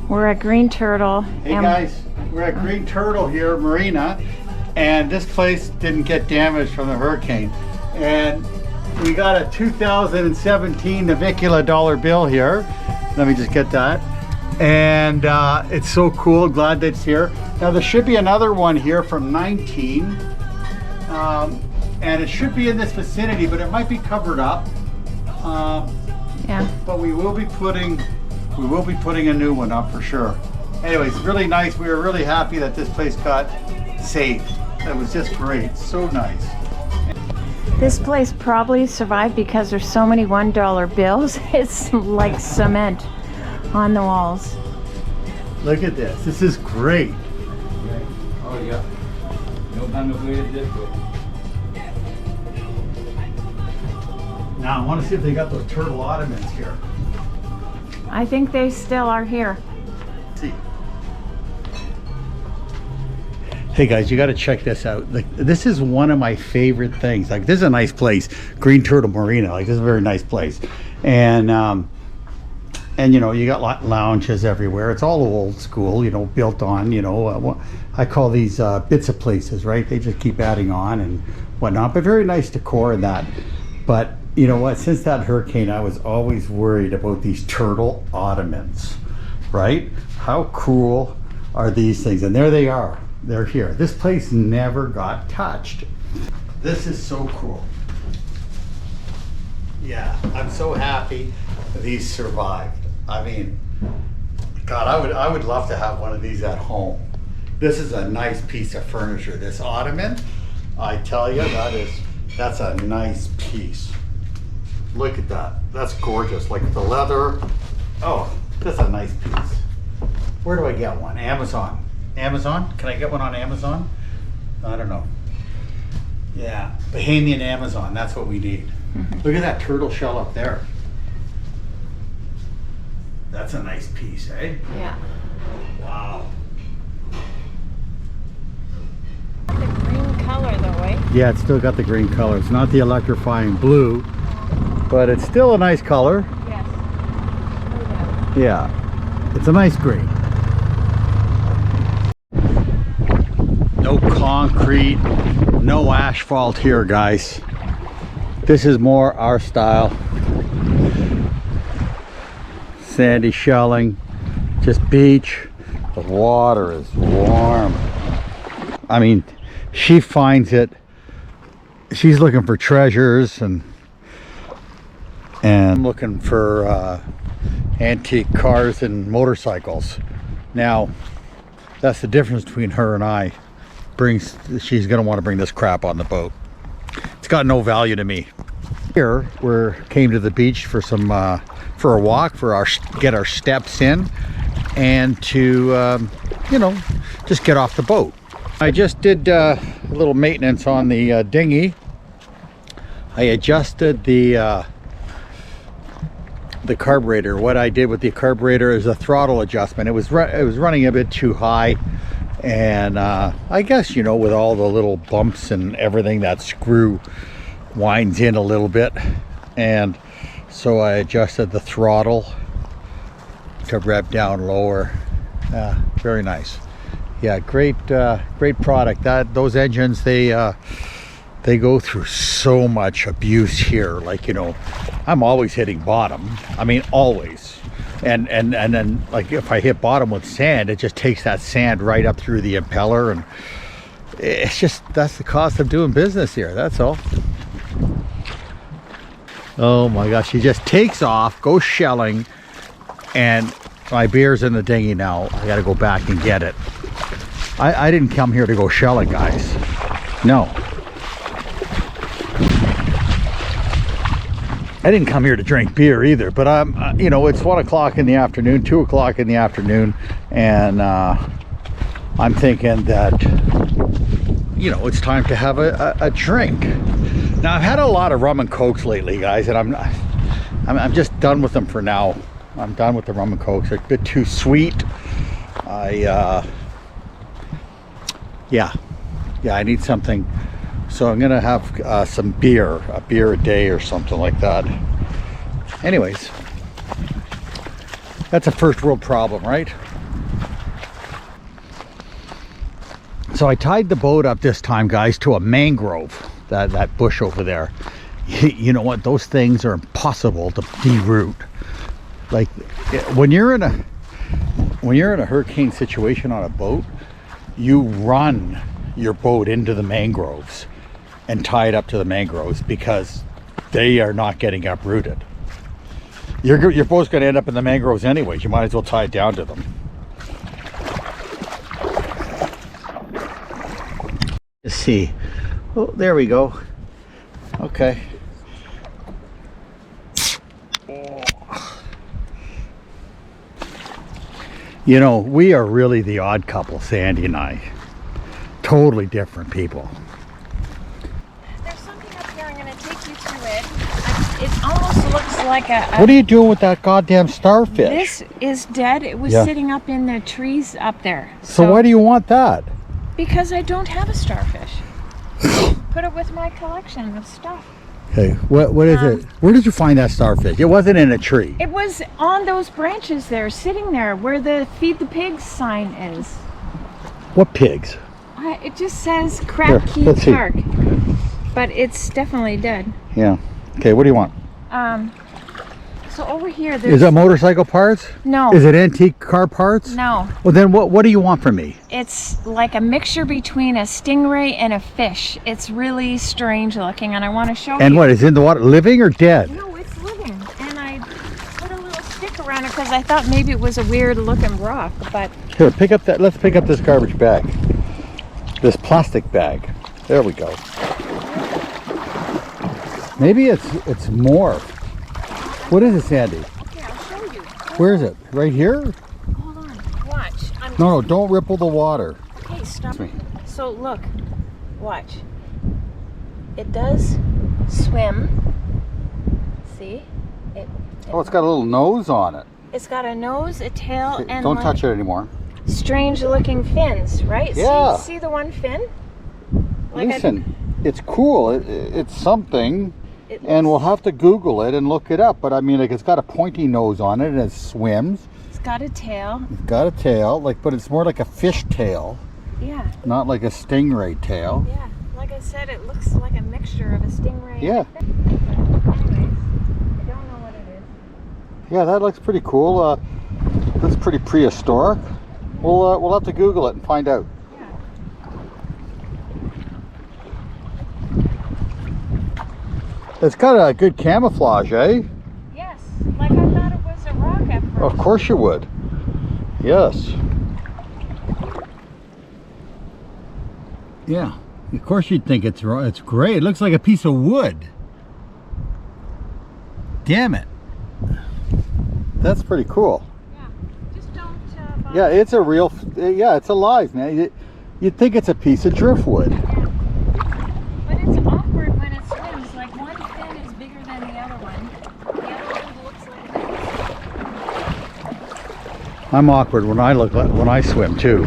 We're at Green Turtle. Hey guys, we're at Green Turtle here, Marina, and this place didn't get damaged from the hurricane. And we got a 2017 Navicula dollar bill here. Let me just get that. And it's so cool, glad that it's here. Now there should be another one here from 19. And it should be in this vicinity, but it might be covered up. Yeah. But we will be putting a new one up for sure. Anyways, really nice. We were really happy that this place got saved. It was just great. So nice. This place probably survived because there's so many $1 bills. It's like cement on the walls. Look at this. This is great. Oh yeah. Now I want to see if they got those turtle ottomans here. I think they still are here. Let's see. Hey guys, you got to check this out. Like, this is one of my favorite things. Like, this is a nice place, Green Turtle Marina. Like, this is a very nice place, and you know, you got lounges everywhere. It's all old school, you know, built on, you know, I call these bits of places, right? They just keep adding on and whatnot, but very nice decor and that. But you know what, since that hurricane, I was always worried about these turtle ottomans, right? How cool are these things? And there they are, they're here. This place never got touched. This is so cool. Yeah, I'm so happy these survived. I mean, God, I would love to have one of these at home. This is a nice piece of furniture. This ottoman, I tell you, that's a nice piece. Look at that. That's gorgeous. Like the leather. Oh, that's a nice piece. Where do I get one? Amazon. Amazon? Can I get one on Amazon? I don't know. Yeah, Bahamian Amazon. That's what we need. Look at that turtle shell up there. That's a nice piece, eh? Yeah. Wow. The green color though, eh? Yeah, it's still got the green color. It's not the electrifying blue, but it's still a nice color. Yes. Yeah, it's a nice green. No concrete, no asphalt here, guys. This is more our style. Sandy shelling, just beach. The water is warm. I mean, she finds it. She's looking for treasures and I'm looking for antique cars and motorcycles. Now, that's the difference between her and I. She's gonna want to bring this crap on the boat. It's got no value to me. Here, we came to the beach for some for a walk, get our steps in, and to you know, just get off the boat. I just did a little maintenance on the dinghy. I adjusted the carburetor. What I did with the carburetor is a throttle adjustment. It was running a bit too high, and I guess, you know, with all the little bumps and everything, that screw winds in a little bit, and so I adjusted the throttle to rev down lower. Very nice. Yeah, great product. Those engines, they go through so much abuse here. Like, you know, I'm always hitting bottom. I mean, always. And then, like, if I hit bottom with sand, it just takes that sand right up through the impeller, and it's just, that's the cost of doing business here. That's all. Oh my gosh, she just takes off, goes shelling, and my beer's in the dinghy now. I gotta go back and get it. I didn't come here to go shelling, guys. No. I didn't come here to drink beer either, but you know, it's 1 o'clock in the afternoon, 2 o'clock in the afternoon, and I'm thinking that, you know, it's time to have a drink. Now, I've had a lot of rum and cokes lately, guys, and I'm just done with them for now. I'm done with the rum and cokes. They're a bit too sweet. Yeah, I need something. So I'm gonna have some beer, a beer a day or something like that. Anyways, that's a first world problem, right? So I tied the boat up this time, guys, to a mangrove, that bush over there. You know what? Those things are impossible to deroot. Like when you're in a hurricane situation on a boat, you run your boat into the mangroves and tie it up to the mangroves because they are not getting uprooted. Your boat's going to end up in the mangroves anyways. You might as well tie it down to them. Let's see. Oh, there we go. Okay. You know, we are really the odd couple, Sandy and I. Totally different people. There's something up here. I'm going to take you to it. It almost looks like a... What are you doing with that goddamn starfish? This is dead. It was sitting up in the trees up there. So why do you want that? Because I don't have a starfish. Put it with my collection of stuff. Okay, what is it? Where did you find that starfish? It wasn't in a tree. It was on those branches there, sitting there, where the Feed the Pigs sign is. What pigs? It just says Crab Key let's see. Park, but it's definitely dead. Yeah. Okay, what do you want? So over here, there's... Is it motorcycle parts? No. Is it antique car parts? No. Well, then what do you want from me? It's like a mixture between a stingray and a fish. It's really strange looking, and I want to show you. And what, is it in the water, living or dead? No, it's living. And I put a little stick around it because I thought maybe it was a weird looking rock, but... Here, pick up that, let's pick up this garbage bag. This plastic bag. There we go. Maybe it's more. What is it, Sandy? Okay, I'll show you. Where is it? Right here? Hold on. Watch. No, don't ripple the water. Okay, stop. Me. So look. Watch. It does swim. See? Oh, it's got a little nose on it. It's got a nose, a tail, Okay, and don't like touch it anymore. strange looking fins, right? Yeah. See the one fin? Like Listen, it's cool. It's something. It And we'll have to Google it and look it up. But I mean, like, it's got a pointy nose on it and it swims. It's got a tail. It's got a tail, but it's more like a fish tail, Yeah. not like a stingray tail. Yeah. Like I said, it looks like a mixture of a stingray Yeah. and a fish. But anyways, I don't know what it is. Yeah, that looks pretty cool. That's pretty prehistoric. We'll have to Google it and find out. Yeah. It's got a good camouflage, eh? Yes. Like I thought it was a rock at first. Of course you would. Yes. Yeah. Of course you'd think it's great. It looks like a piece of wood. Damn it. That's pretty cool. Yeah. Just don't Yeah, it's a real, yeah, it's alive, man. You'd think it's a piece of driftwood. Yeah. But it's awkward when it swims. Like one fin is bigger than the other one. The other one looks like this. I'm awkward when I swim too.